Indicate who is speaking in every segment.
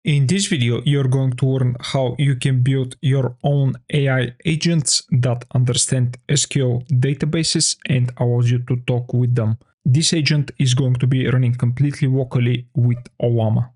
Speaker 1: In this video, you're going to learn how you can build your own AI agents that understand SQL databases and allows you to talk with them. This agent is going to be running completely locally with Ollama.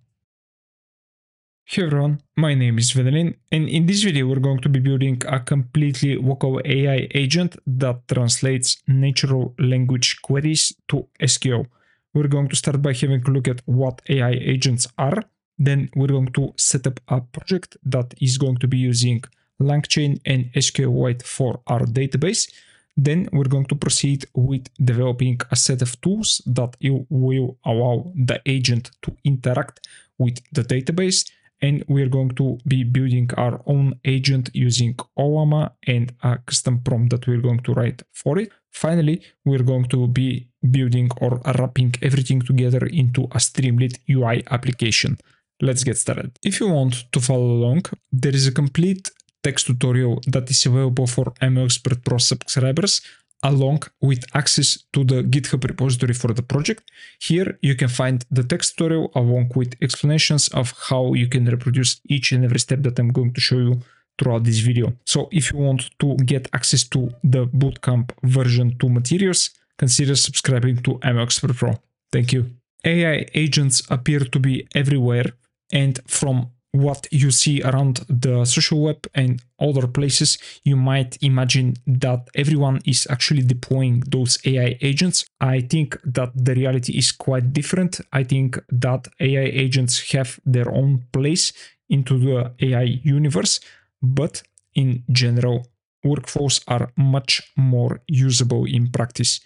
Speaker 1: Hey everyone, my name is Venelin, and in this video we're going to be building a completely local AI agent that translates natural language queries to SQL. We're going to start by having a look at what AI agents are. Then we're going to set up a project that is going to be using LangChain and SQLite for our database. Then we're going to proceed with developing a set of tools that will allow the agent to interact with the database. And we're going to be building our own agent using Ollama and a custom prompt that we're going to write for it. Finally, we're going to be building or wrapping everything together into a Streamlit UI application. Let's get started. If you want to follow along, there is a complete text tutorial that is available for ML Expert Pro subscribers, along with access to the GitHub repository for the project. Here you can find the text tutorial along with explanations of how you can reproduce each and every step that I'm going to show you throughout this video. So if you want to get access to the bootcamp version 2 materials, consider subscribing to ML Expert Pro. Thank you. AI agents appear to be everywhere, and from what you see around the social web and other places, you might imagine that everyone is actually deploying those AI agents. I think that the reality is quite different. I think that AI agents have their own place into the AI universe, but in general, workflows are much more usable in practice.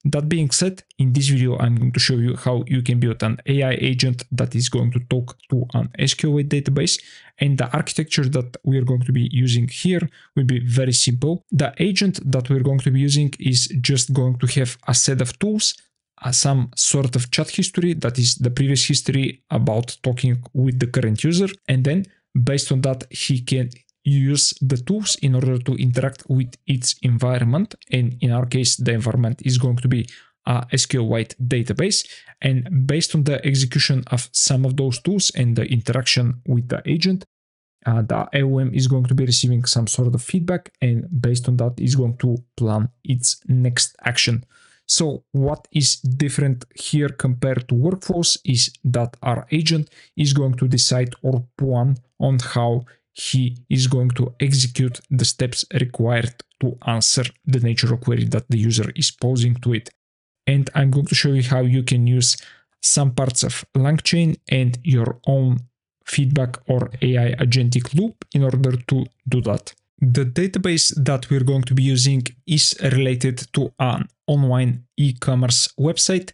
Speaker 1: That being said, in this video, I'm going to show you how you can build an AI agent that is going to talk to an SQL database, and the architecture that we're going to be using here will be very simple. The agent that we're going to be using is just going to have a set of tools, some sort of chat history, that is the previous history about talking with the current user, and then based on that, he can use the tools in order to interact with its environment. And in our case, the environment is going to be a SQLite database. And based on the execution of some of those tools and the interaction with the agent, the LLM is going to be receiving some sort of feedback, and based on that is going to plan its next action. So what is different here compared to workflows is that our agent is going to decide or plan on how he is going to execute the steps required to answer the natural query that the user is posing to it. And I'm going to show you how you can use some parts of LangChain and your own feedback or AI agentic loop in order to do that. The database that we're going to be using is related to an online e-commerce website.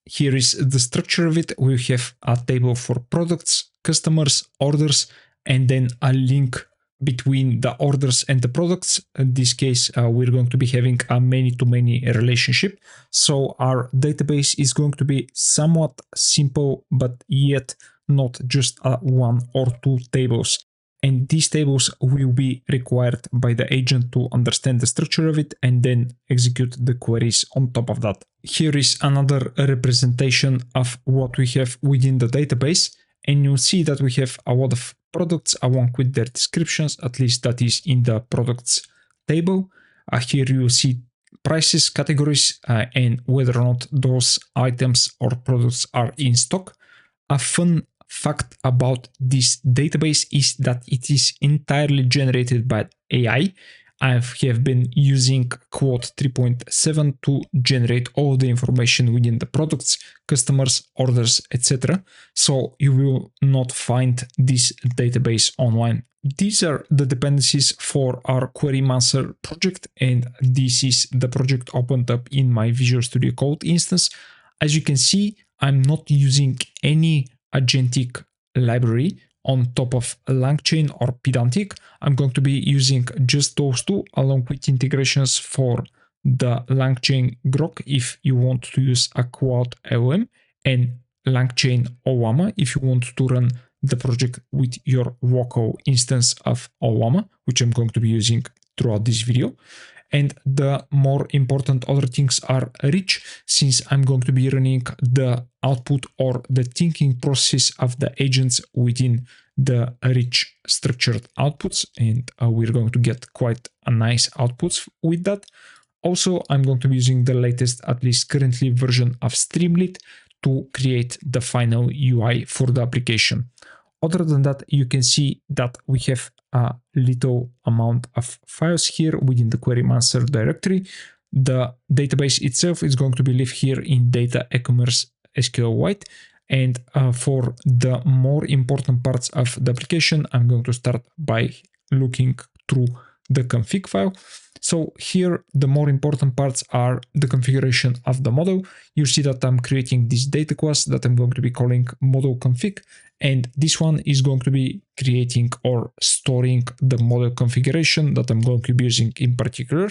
Speaker 1: Here is the structure of it. We have a table for products, customers, orders, and then a link between the orders and the products. In this case, we're going to be having a many-to-many relationship. So our database is going to be somewhat simple, but yet not just one or two tables. And these tables will be required by the agent to understand the structure of it and then execute the queries on top of that. Here is another representation of what we have within the database. And you'll see that we have a lot of products along with their descriptions, at least that is in the products table. Here you see prices, categories, and whether or not those items or products are in stock. A fun fact about this database is that it is entirely generated by AI. I have been using Quote 3.7 to generate all the information within the products, customers, orders, etc. So you will not find this database online. These are the dependencies for our Querymancer project, and this is the project opened up in my Visual Studio Code instance. As you can see, I'm not using any agentic library on top of LangChain or Pedantic. I'm going to be using just those two along with integrations for the LangChain Grok if you want to use a Quad LM, and LangChain Ollama if you want to run the project with your local instance of Ollama, which I'm going to be using throughout this video. And the more important other things are rich, since I'm going to be running the output or the thinking process of the agents within the rich structured outputs, and we're going to get quite a nice outputs with that. Also, I'm going to be using the latest, at least currently, version of Streamlit to create the final UI for the application. Other than that, you can see that we have a little amount of files here within the Querymancer directory. The database itself is going to be live here in data e-commerce SQL and for the more important parts of the application, I'm going to start by looking through the config file. So here, the more important parts are the configuration of the model. You see that I'm creating this data class that I'm going to be calling model config. And this one is going to be creating or storing the model configuration that I'm going to be using in particular.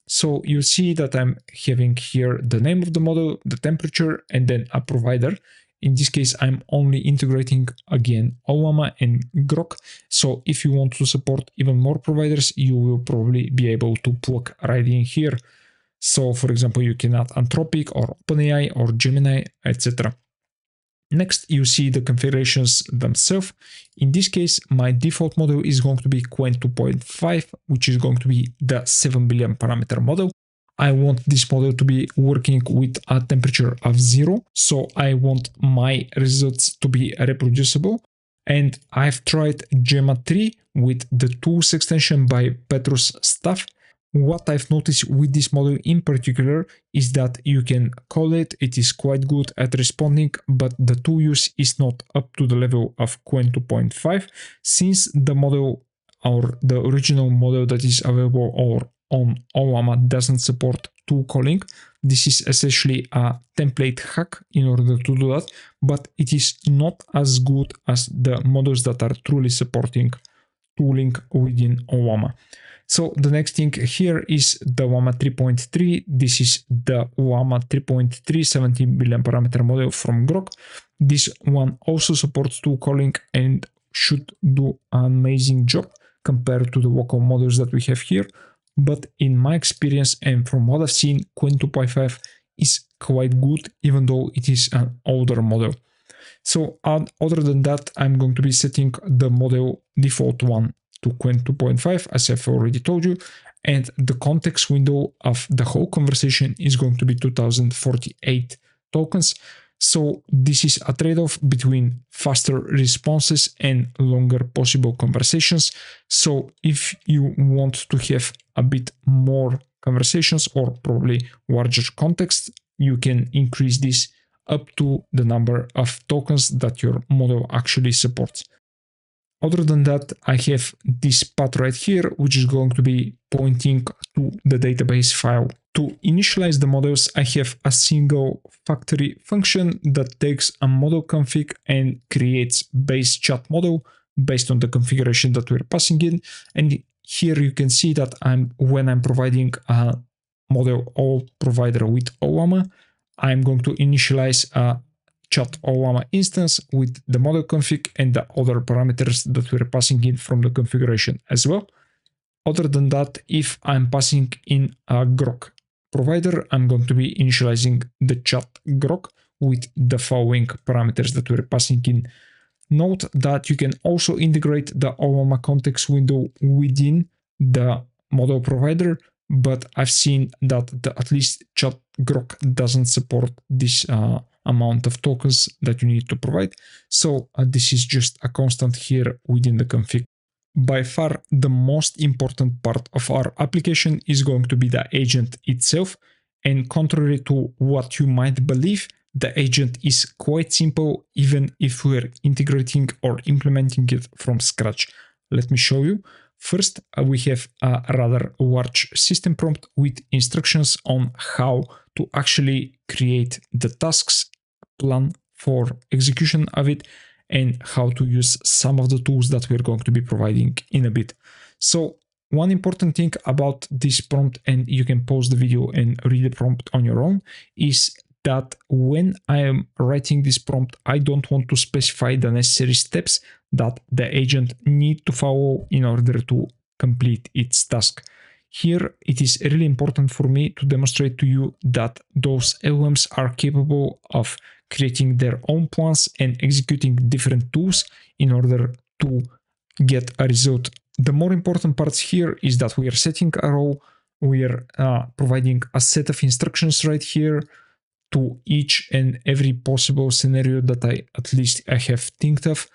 Speaker 1: So you see that I'm having here the name of the model, the temperature, and then a provider. In this case, I'm only integrating again Ollama and Grok. So if you want to support even more providers, you will probably be able to plug right in here. So for example, you can add Anthropic or OpenAI or Gemini, etc. Next, you see the configurations themselves. In this case, my default model is going to be Qwen 2.5, which is going to be the 7 billion parameter model. I want this model to be working with a temperature of 0, so I want my results to be reproducible. And I've tried Gemma 3 with the tools extension by Petrus Staff. What I've noticed with this model in particular is that you can call it is quite good at responding, but the tool use is not up to the level of Qwen 2.5, since the model or the original model that is available or on Ollama doesn't support tool calling. This is essentially a template hack in order to do that, but it is not as good as the models that are truly supporting tooling within Ollama. So the next thing here is the Ollama 3.3. This is the Ollama 3.3 17 billion parameter model from Grok. This one also supports tool calling and should do an amazing job compared to the local models that we have here. But in my experience and from what I've seen, Qwen 2.5 is quite good, even though it is an older model. So other than that, I'm going to be setting the model default one to Qwen 2.5, as I've already told you, and the context window of the whole conversation is going to be 2048 tokens. So this is a trade-off between faster responses and longer possible conversations. So if you want to have a bit more conversations or probably larger context, you can increase this up to the number of tokens that your model actually supports. Other than that, I have this path right here, which is going to be pointing to the database file. To initialize the models, I have a single factory function that takes a model config and creates base chat model based on the configuration that we're passing in. And here you can see that when I'm providing a model all provider with Ollama, I'm going to initialize a chat Ollama instance with the model config and the other parameters that we're passing in from the configuration as well. Other than that, if I'm passing in a Grok provider, I'm going to be initializing the chat Grok with the following parameters that we're passing in. Note that you can also integrate the Ollama context window within the model provider, but I've seen that at least chat Grok doesn't support this amount of tokens that you need to provide. So this is just a constant here within the config. By far, the most important part of our application is going to be the agent itself. And contrary to what you might believe, the agent is quite simple, even if we're integrating or implementing it from scratch. Let me show you. First, we have a rather large system prompt with instructions on how to actually create the tasks, plan for execution of it, and how to use some of the tools that we're going to be providing in a bit. So one important thing about this prompt, and you can pause the video and read the prompt on your own, is that when I am writing this prompt, I don't want to specify the necessary steps that the agent need to follow in order to complete its task. Here, it is really important for me to demonstrate to you that those LLMs are capable of creating their own plans and executing different tools in order to get a result. The more important parts here is that we are setting a role, we are providing a set of instructions right here to each and every possible scenario that I have think of.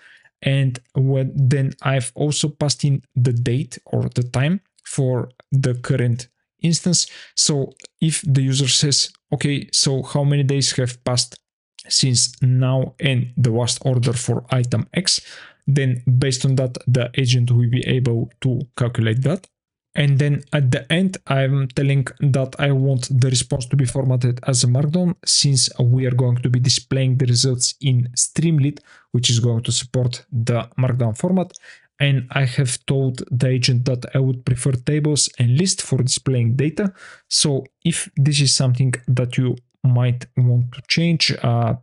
Speaker 1: And then I've also passed in the date or the time for the current instance. So if the user says, okay, so how many days have passed since now and the last order for item X, then based on that, the agent will be able to calculate that. And then at the end, I'm telling that I want the response to be formatted as a markdown, since we are going to be displaying the results in Streamlit, which is going to support the markdown format. And I have told the agent that I would prefer tables and lists for displaying data. So if this is something that you might want to change,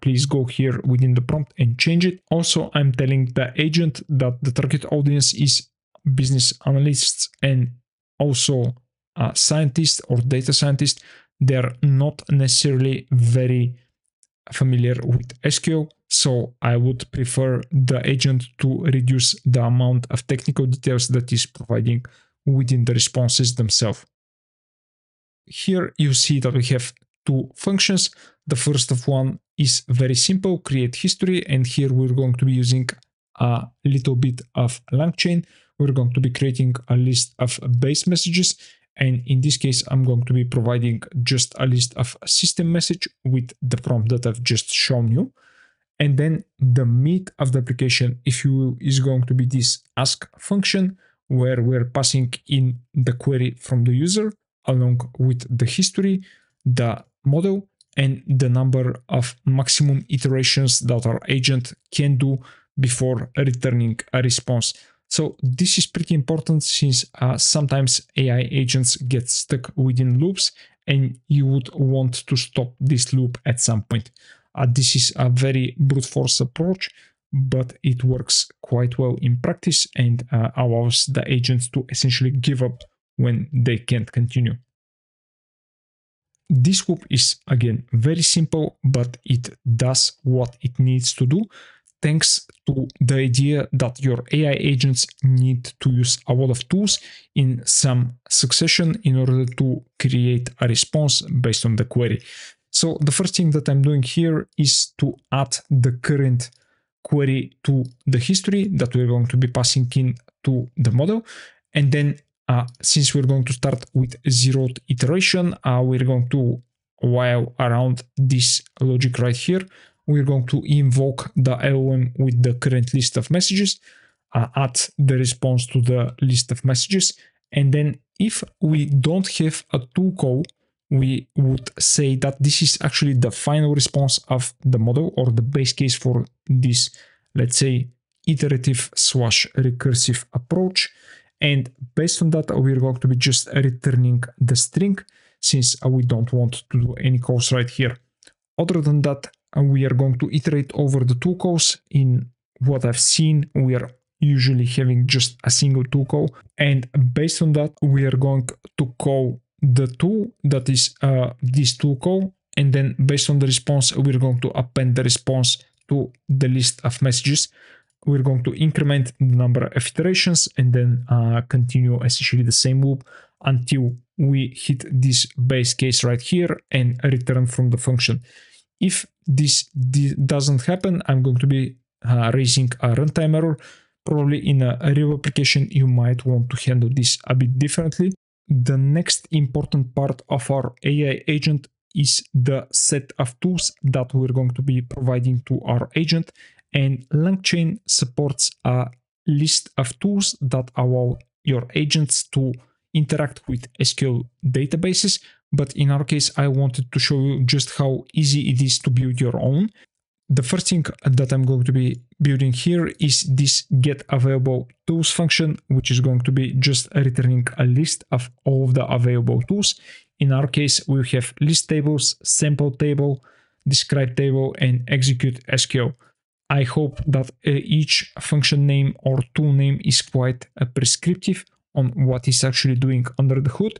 Speaker 1: please go here within the prompt and change it. Also, I'm telling the agent that the target audience is business analysts and also scientists or data scientists. They're not necessarily very familiar with SQL, so I would prefer the agent to reduce the amount of technical details that is providing within the responses themselves. Here you see that we have two functions. The first of one is very simple, create history, and here we're going to be using a little bit of LangChain. We're going to be creating a list of base messages, and in this case I'm going to be providing just a list of system message with the prompt that I've just shown you. And then the meat of the application, if you will, is going to be this ask function, where we're passing in the query from the user along with the history, the model, and the number of maximum iterations that our agent can do before returning a response. So this is pretty important, since sometimes AI agents get stuck within loops and you would want to stop this loop at some point. This is a very brute force approach, but it works quite well in practice and allows the agents to essentially give up when they can't continue. This loop is again very simple, but it does what it needs to do, thanks to the idea that your AI agents need to use a lot of tools in some succession in order to create a response based on the query. So the first thing that I'm doing here is to add the current query to the history that we're going to be passing in to the model. And then since we're going to start with zeroth iteration, we're going to, while around this logic right here, we're going to invoke the LLM with the current list of messages, add the response to the list of messages, and then if we don't have a tool call, we would say that this is actually the final response of the model, or the base case for this, let's say, iterative / recursive approach. And based on that, we're going to be just returning the string, since we don't want to do any calls right here. Other than that, we are going to iterate over the tool calls. In what I've seen, we are usually having just a single tool call. And based on that, we are going to call the tool that is this tool call. And then based on the response, we're going to append the response to the list of messages. We're going to increment the number of iterations and then continue essentially the same loop until we hit this base case right here and return from the function. If this doesn't happen, I'm going to be raising a runtime error. Probably in a real application, you might want to handle this a bit differently. The next important part of our AI agent is the set of tools that we're going to be providing to our agent. And LangChain supports a list of tools that allow your agents to interact with SQL databases. But in our case, I wanted to show you just how easy it is to build your own. The first thing that I'm going to be building here is this get available tools function, which is going to be just returning a list of all of the available tools. In our case, we have list tables, sample table, describe table, and execute SQL. I hope that each function name or tool name is quite prescriptive on what it's actually doing under the hood.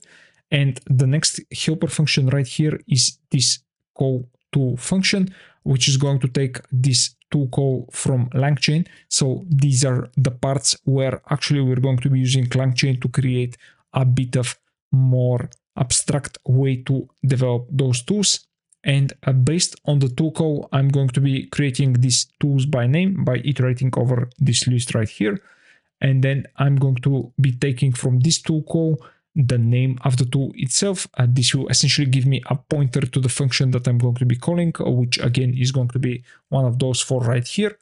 Speaker 1: And the next helper function right here is this call2 function, which is going to take this to call from LangChain. So these are the parts where actually we're going to be using LangChain to create a bit of more abstract way to develop those tools. And based on the tool call, I'm going to be creating these tools by name by iterating over this list right here. And then I'm going to be taking from this tool call the name of the tool itself. This will essentially give me a pointer to the function that I'm going to be calling, which again is going to be one of those four right here.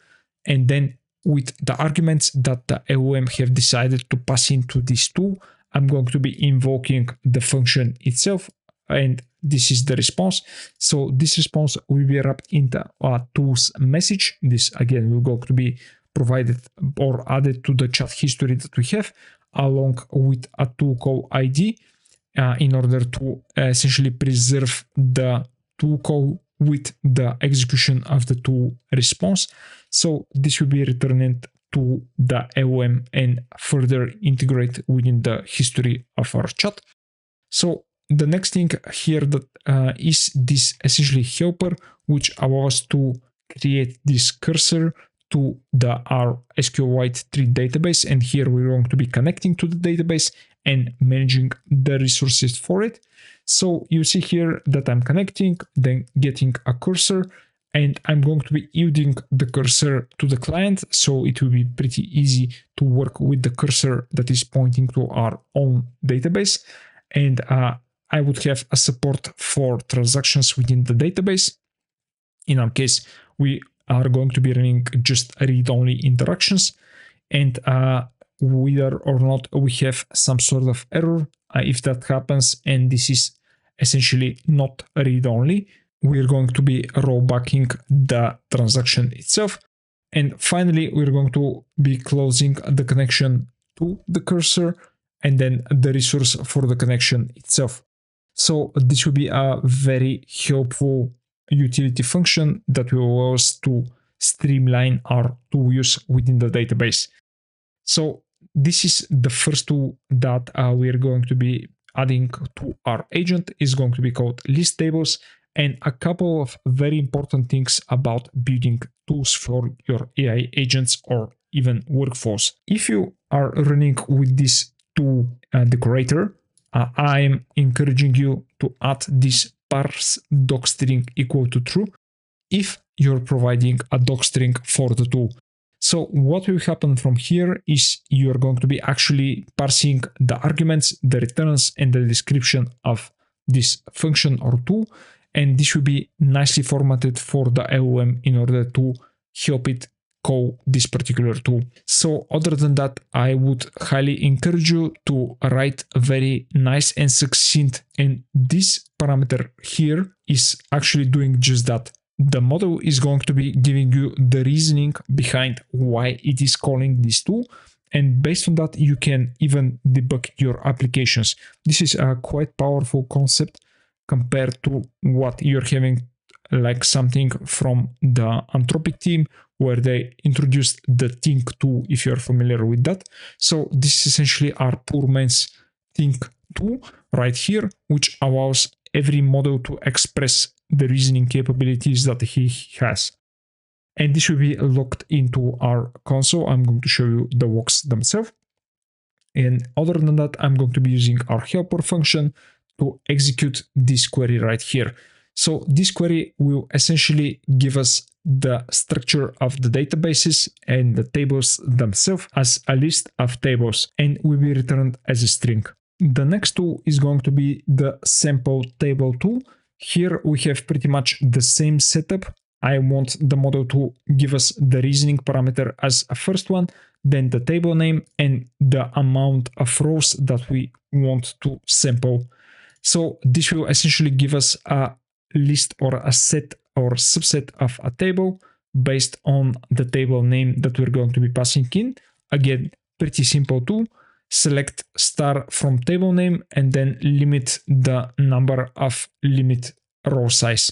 Speaker 1: And then with the arguments that the LLM have decided to pass into this tool, I'm going to be invoking the function itself, and this is the response. So this response will be wrapped into a tools message. This again will go to be provided or added to the chat history that we have, along with a tool call ID, in order to essentially preserve the tool call with the execution of the tool response. So this will be returned to the LLM and further integrate within the history of our chat. So the next thing here that is this essentially helper, which allows us to create this cursor to our SQLite tree database, and here we're going to be connecting to the database and managing the resources for it. So you see here that I'm connecting, then getting a cursor, and I'm going to be yielding the cursor to the client, so it will be pretty easy to work with the cursor that is pointing to our own database. And I would have a support for transactions within the database. In our case, we are going to be running just read-only interactions, and whether or not we have some sort of error, if that happens and this is essentially not read-only, we're going to be rollbacking the transaction itself. And finally, we're going to be closing the connection to the cursor and then the resource for the connection itself. So this will be a very helpful utility function that will allow us to streamline our tool use within the database. So this is the first tool that we are going to be adding to our agent. Is going to be called list tables, and a couple of very important things about building tools for your AI agents or even workflows. If you are running with this tool decorator, I'm encouraging you to add this parse docstring equal to true if you're providing a docstring for the tool. So what will happen from here is you're going to be actually parsing the arguments, the returns, and the description of this function or tool, and this will be nicely formatted for the LLM in order to help it call this particular tool. So other than that, I would highly encourage you to write a very nice and succinct, and this parameter here is actually doing just that. The model is going to be giving you the reasoning behind why it is calling this tool, and based on that you can even debug your applications. This is a quite powerful concept compared to what you're having, like something from the Anthropic team where they introduced the think tool, if you're familiar with that. So this is essentially our poor man's think tool right here, which allows every model to express the reasoning capabilities that he has. And this will be locked into our console. I'm going to show you the works themselves. And other than that, I'm going to be using our helper function to execute this query right here. So this query will essentially give us the structure of the databases and the tables themselves as a list of tables, and will be returned as a string. The next tool is going to be the sample table tool. Here we have pretty much the same setup. I want the model to give us the reasoning parameter as a first one, then the table name and the amount of rows that we want to sample. So this will essentially give us a list or a set or subset of a table based on the table name that we're going to be passing in. Again, pretty simple tool. Select star from table name and then limit the number of limit row size.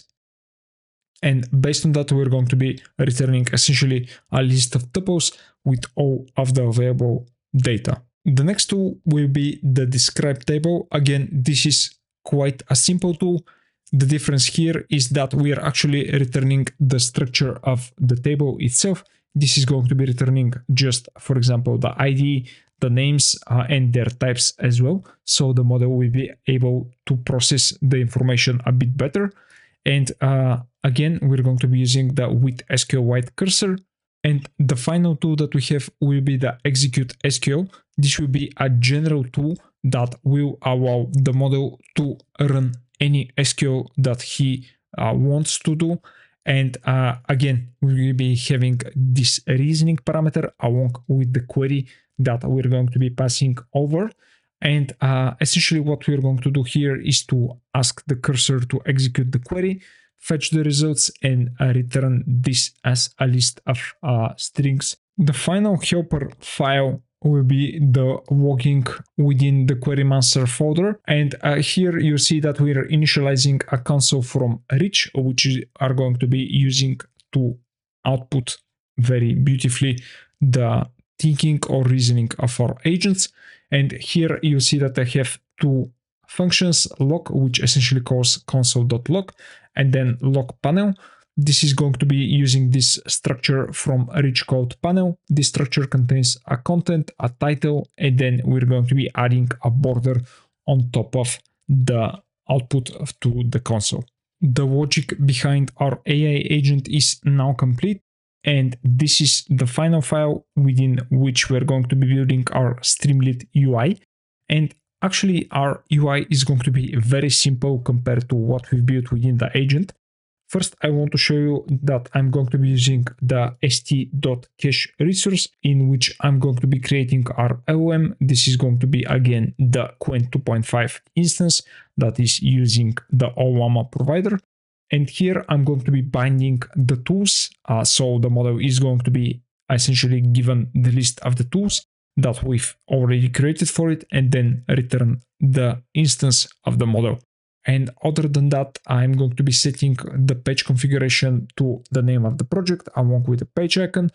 Speaker 1: And based on that, we're going to be returning essentially a list of tuples with all of the available data. The next tool will be the describe table. Again, this is quite a simple tool. The difference here is that we are actually returning the structure of the table itself. This is going to be returning just, for example, the ID, the names, and their types as well. So the model will be able to process the information a bit better. And again, we're going to be using the with SQLite cursor. And the final tool that we have will be the execute SQL. This will be a general tool that will allow the model to run any SQL that he wants to do. And again, we will be having this reasoning parameter along with the query that we're going to be passing over. And essentially what we're going to do here is to ask the cursor to execute the query, fetch the results, and return this as a list of strings. The final helper file will be the logging within the Querymancer folder. And here you see that we are initializing a console from Rich, which we are going to be using to output very beautifully the thinking or reasoning of our agents. And here you see that I have two functions, log, which essentially calls console.log, and then log panel. This is going to be using this structure from a rich code panel. This structure contains a content, a title, and then we're going to be adding a border on top of the output to the console. The logic behind our AI agent is now complete. And this is the final file within which we're going to be building our Streamlit UI. And actually, our UI is going to be very simple compared to what we've built within the agent. First, I want to show you that I'm going to be using the st.cache resource in which I'm going to be creating our LLM. This is going to be, again, the Qwen 2.5 instance that is using the Ollama provider. And here I'm going to be binding the tools. So the model is going to be essentially given the list of the tools that we've already created for it, and then return the instance of the model. And other than that, I'm going to be setting the page configuration to the name of the project along with the page icon.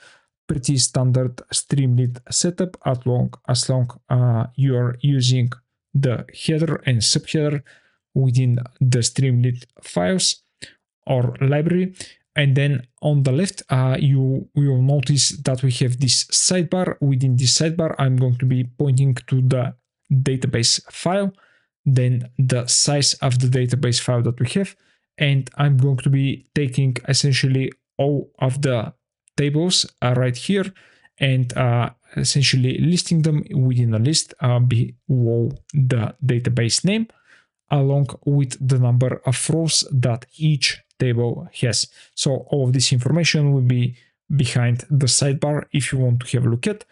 Speaker 1: Pretty standard Streamlit setup as long you are using the header and subheader within the Streamlit files or library. And then on the left, you will notice that we have this sidebar. Within this sidebar, I'm going to be pointing to the database file, then the size of the database file that we have. And I'm going to be taking essentially all of the tables right here and essentially listing them within a list below the database name, along with the number of rows that each table has. So all of this information will be behind the sidebar if you want to have a look at.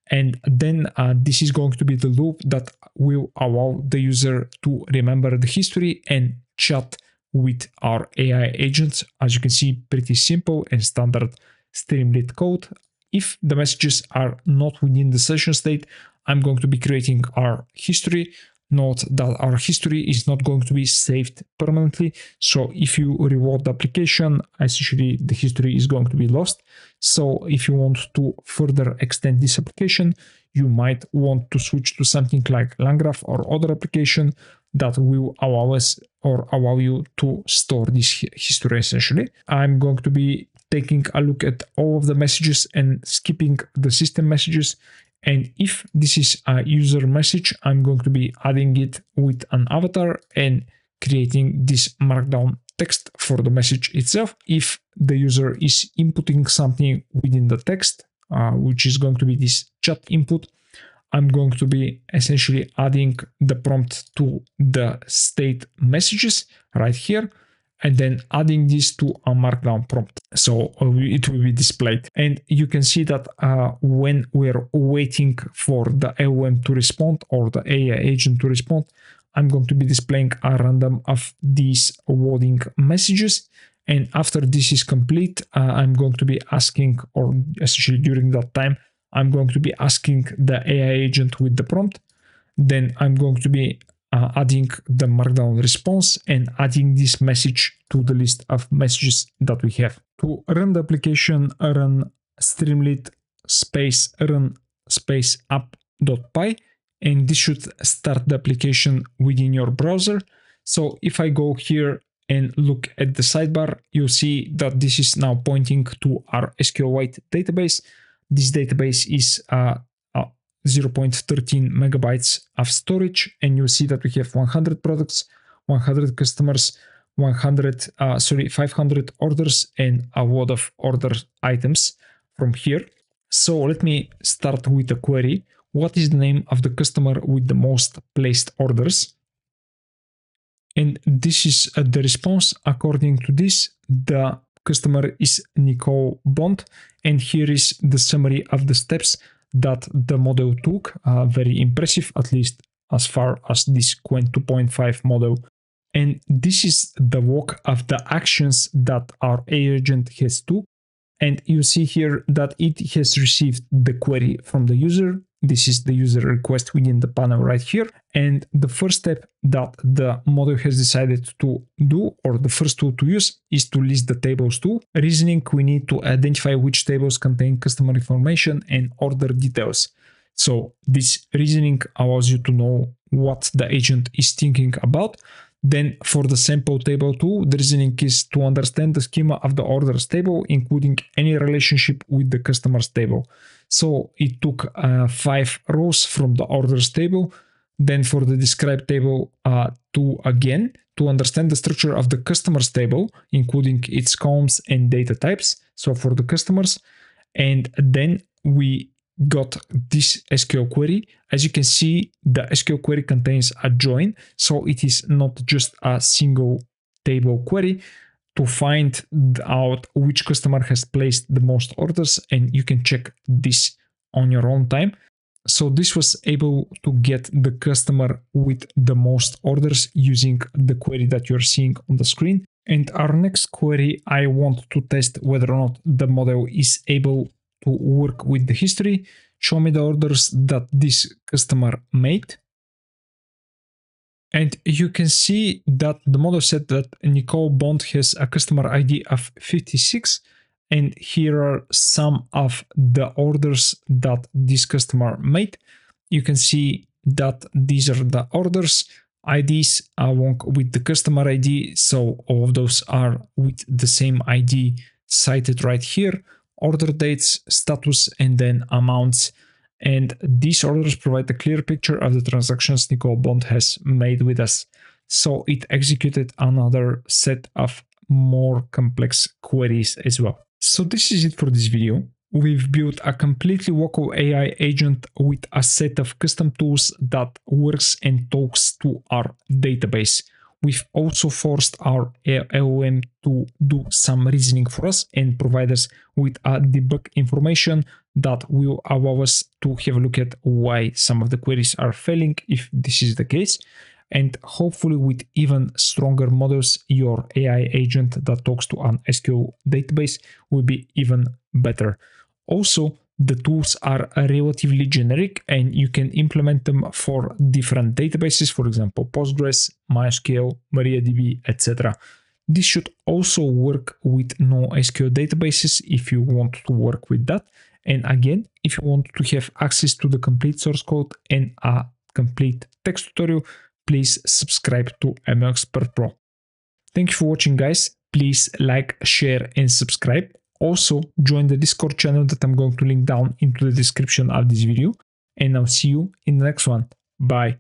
Speaker 1: And then this is going to be the loop that will allow the user to remember the history and chat with our AI agents. As you can see, pretty simple and standard Streamlit code. If the messages are not within the session state, I'm going to be creating our history. Note that our history is not going to be saved permanently. So if you reward the application, essentially the history is going to be lost. So if you want to further extend this application, you might want to switch to something like LangGraph or other application that will allow us or allow you to store this history essentially. I'm going to be taking a look at all of the messages and skipping the system messages. And if this is a user message, I'm going to be adding it with an avatar and creating this markdown text for the message itself. If the user is inputting something within the text, which is going to be this chat input, I'm going to be essentially adding the prompt to the state messages right here, and then adding this to a markdown prompt. So it will be displayed. And you can see that when we're waiting for the LLM to respond or the AI agent to respond, I'm going to be displaying a random of these loading messages. And after this is complete, I'm going to be asking, or essentially during that time, I'm going to be asking the AI agent with the prompt. Then I'm going to be adding the markdown response and adding this message to the list of messages that we have. To run the application, run Streamlit space run space app query.py, and this should start the application within your browser. So if I go here and look at the sidebar, you'll see that this is now pointing to our SQLite database. This database is 0.13 megabytes of storage, and you'll see that we have 100 products, 100 customers, 500 orders, and a lot of order items from here. So let me start with a query. What is the name of the customer with the most placed orders? And this is the response. According to this, the customer is Nicole Bond, and here is the summary of the steps that the model took. Very impressive, at least as far as this Qwen 2.5 model. And this is the walk of the actions that our AI agent has took. And you see here that it has received the query from the user. This is the user request within the panel right here. And the first step that the model has decided to do, or the first tool to use, is to list the tables tool. Reasoning, we need to identify which tables contain customer information and order details. So this reasoning allows you to know what the agent is thinking about. Then for the sample table tool, the reasoning is to understand the schema of the orders table, including any relationship with the customers table. So it took 5 rows from the orders table. Then for the describe table to understand the structure of the customers table, including its columns and data types. So for the customers, and then we got this SQL query. As you can see, the SQL query contains a join, so it is not just a single table query to find out which customer has placed the most orders, and you can check this on your own time. So this was able to get the customer with the most orders using the query that you're seeing on the screen. And our next query, I want to test whether or not the model is able to work with the history. Show me the orders that this customer made. And you can see that the model said that Nicole Bond has a customer ID of 56. And here are some of the orders that this customer made. You can see that these are the orders, IDs along with the customer ID. So all of those are with the same ID cited right here. Order dates, status, and then amounts. And these orders provide a clear picture of the transactions Nicole Bond has made with us. So it executed another set of more complex queries as well. So this is it for this video. We've built a completely local AI agent with a set of custom tools that works and talks to our database. We've also forced our LLM to do some reasoning for us and provide us with a debug information that will allow us to have a look at why some of the queries are failing, if this is the case. And hopefully with even stronger models, your AI agent that talks to an SQL database will be even better. Also, the tools are relatively generic and you can implement them for different databases, for example, Postgres, MySQL, MariaDB, etc. This should also work with NoSQL databases if you want to work with that. And again, if you want to have access to the complete source code and a complete text tutorial, please subscribe to MLExpert Pro. Thank you for watching, guys. Please like, share, and subscribe. Also, join the Discord channel that I'm going to link down into the description of this video. And I'll see you in the next one. Bye.